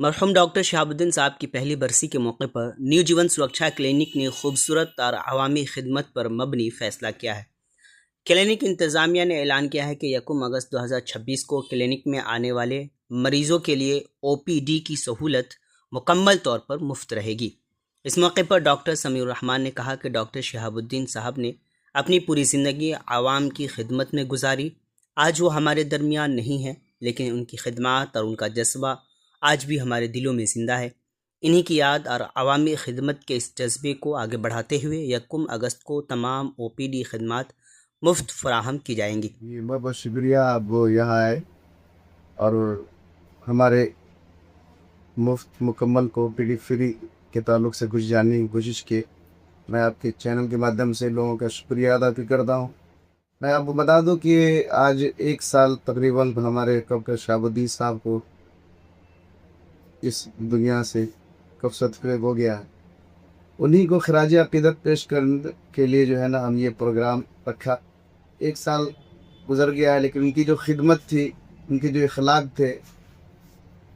मरहूम डॉक्टर शहाबुद्दीन साहब की पहली बरसी के मौके पर न्यू जीवन सुरक्षा क्लिनिक ने खूबसूरत और अवामी खिदमत पर मबनी फैसला किया है। क्लिनिक इंतज़ामिया ने ऐलान किया है कि 1 अगस्त 2026 को क्लिनिक में आने वाले मरीजों के लिए ओपीडी की सहूलत मुकम्मल तौर पर मुफ्त रहेगी। इस मौके पर डॉक्टर समीउर रहमान ने कहा कि डॉक्टर शहाबुद्दीन साहब ने अपनी पूरी ज़िंदगी आवाम की खिदमत में गुजारी। आज वो हमारे दरमियान नहीं है, लेकिन उनकी खिदमत और उनका जज्बा आज भी हमारे दिलों में ज़िंदा है। इन्हीं की याद और अवामी खिदमत के इस जज्बे को आगे बढ़ाते हुए 1 अगस्त को तमाम ओपीडी खिदमत मुफ्त फराहम की जाएंगी। जी, बहुत बहुत शुक्रिया आप वो यहाँ आए और हमारे मुफ्त मुकम्मल को पीडी फ्री के ताल्लुक से कुछ जानने की कोशिश की। मैं आपके चैनल के माध्यम से लोगों का शुक्रिया अदा भी करता हूँ। मैं आपको बता दूँ कि आज 1 साल तकरीबन हमारे डॉक्टर शहाबुद्दीन साहब को इस दुनिया से कब सतफ़ेब हो गया है। उन्हीं को खराज अक़ीदत पेश करने के लिए जो है ना हम ये प्रोग्राम रखा। 1 साल गुज़र गया है, लेकिन उनकी जो खिदमत थी, उनके जो अखलाक थे,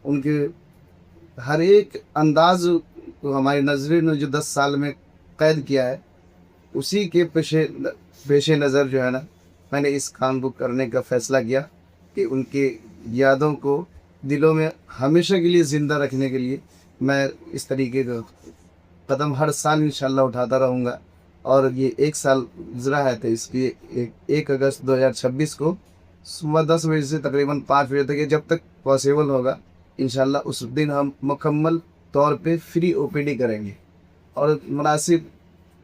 उनके हर एक अंदाज़ को हमारी नज़र ने जो 10 साल में कैद किया है, उसी के पेश नज़र जो है ना मैंने इस काम को करने का फ़ैसला किया कि उनकी यादों को दिलों में हमेशा के लिए ज़िंदा रखने के लिए मैं इस तरीके का कदम हर साल इंशाअल्लाह उठाता रहूँगा। और ये 1 साल गुज़रा है, तो इसलिए 1 अगस्त 2026 को सुबह 10 बजे से तकरीबन 5 बजे तक, जब तक पॉसिबल होगा इंशाअल्लाह उस दिन हम मुकम्मल तौर पे फ्री ओपीडी करेंगे। और मुनासिब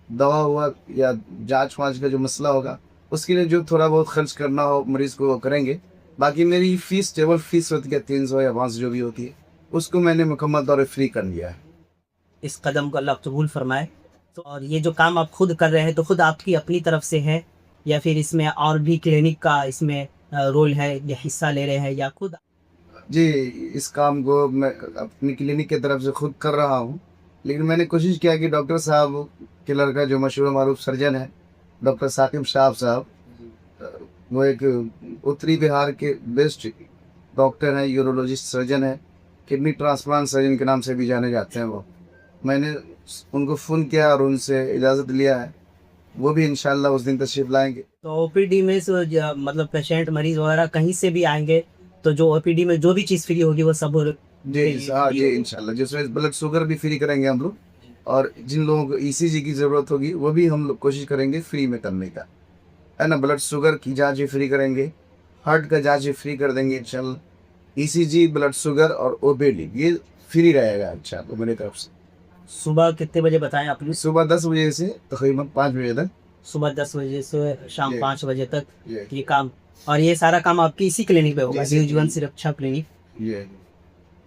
दवा हुआ या जाँच वाँच का जो मसला होगा, उसके लिए जो थोड़ा बहुत खर्च करना हो मरीज़ को वो करेंगे। बाकी मेरी फ़ीस टेबल फ़ीस होती है 300 या 500 जो भी होती है, उसको मैंने मुकम्मल तौर पे फ्री कर लिया है। इस कदम को अल्लाह कबूल फरमाए। तो और ये जो काम आप खुद कर रहे हैं, तो खुद आपकी अपनी तरफ से है या फिर इसमें और भी क्लिनिक का इसमें रोल है या हिस्सा ले रहे हैं या खुद? जी, इस काम को मैं अपनी क्लिनिक की तरफ से खुद कर रहा हूँ, लेकिन मैंने कोशिश किया कि डॉक्टर साहब के लड़का जो मशहूर मारूफ सर्जन है, डॉक्टर साकिब साहब, वो एक उत्तरी बिहार के बेस्ट डॉक्टर हैं, यूरोलॉजिस्ट सर्जन हैं, किडनी ट्रांसप्लांट सर्जन के नाम से भी जाने जाते हैं वो। मैंने उनको फ़ोन किया और उनसे इजाज़त लिया है, वो भी इंशाअल्लाह उस दिन तशरीफ़ लाएँगे। तो ओपीडी में मतलब पेशेंट मरीज वगैरह कहीं से भी आएंगे, तो जो ओपीडी में जो भी चीज़ फ्री होगी वो सब जी, हाँ जी, इंशाअल्लाह जिसमें ब्लड शुगर भी फ्री करेंगे हम लोग, और जिन लोगों को ईसीजी की ज़रूरत होगी वो भी हम लोग कोशिश करेंगे फ्री में करने का, है ना। ब्लड शुगर की जाँच भी फ्री करेंगे, हार्ट का जाँच भी फ्री कर देंगे इंशाअल्लाह। ईसीजी, ब्लड शुगर और ओपीडी ये फ्री रहेगा इंशाअल्लाह मेरी तरफ से। सुबह कितने बजे बताएं आपने? सुबह 10 बजे से तकरीबन 5 बजे तक। सुबह 10 बजे से शाम जी, 5 बजे तक जी, ये काम। और ये सारा काम आपकी इसी क्लिनिक पे होगा, जी, न्यू जी, जीवन सुरक्षा क्लिनिक। ये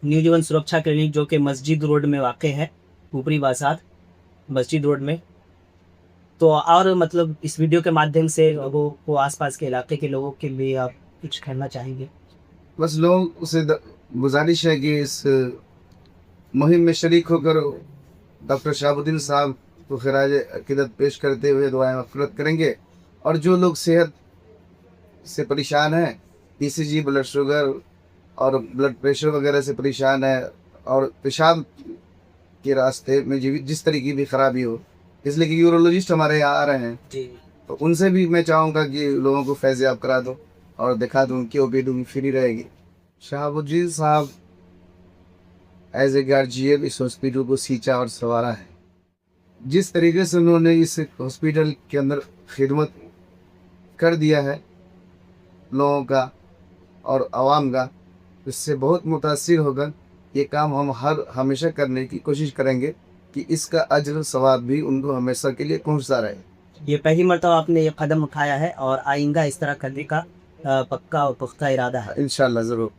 न्यू जीवन सुरक्षा क्लिनिक जो कि मस्जिद रोड में वाक़ है, ऊपरी बाज़ार मस्जिद रोड में। तो और मतलब इस वीडियो के माध्यम से लोगों को, आसपास के इलाके के लोगों के लिए आप कुछ कहना चाहेंगे? बस लोग उसे गुजारिश है कि इस मुहिम में शरीक होकर डॉक्टर शहाबुद्दीन साहब को खराज अक़ीदत पेश करते हुए दुआएं मग़फ़िरत करेंगे। और जो लोग सेहत से परेशान हैं, ईसीजी, ब्लड शुगर और ब्लड प्रेशर वगैरह से परेशान है, और पेशाब के रास्ते में जिस तरह की भी खराबी हो, इसलिए कि यूरोलॉजिस्ट हमारे यहाँ आ रहे हैं, जी। तो उनसे भी मैं चाहूँगा कि लोगों को फैज़याब करा दो और दिखा दूँ कि ओपीडी फ्री रहेगी। शहाबुद्दीन साहब एज ए गार्जियन इस हॉस्पिटल को सींचा और संवारा है। जिस तरीके से उन्होंने इस हॉस्पिटल के अंदर खिदमत कर दिया है लोगों का और आवाम का, इससे बहुत मुतासिर होकर ये काम हम हमेशा करने की कोशिश करेंगे कि इसका अज्र सवाब भी उनको हमेशा के लिए पहुँचता रहे। ये पहली मर्तबा आपने ये कदम उठाया है और आइंदा इस तरह करने का पक्का और पुख्ता इरादा है? इंशाअल्लाह ज़रूर।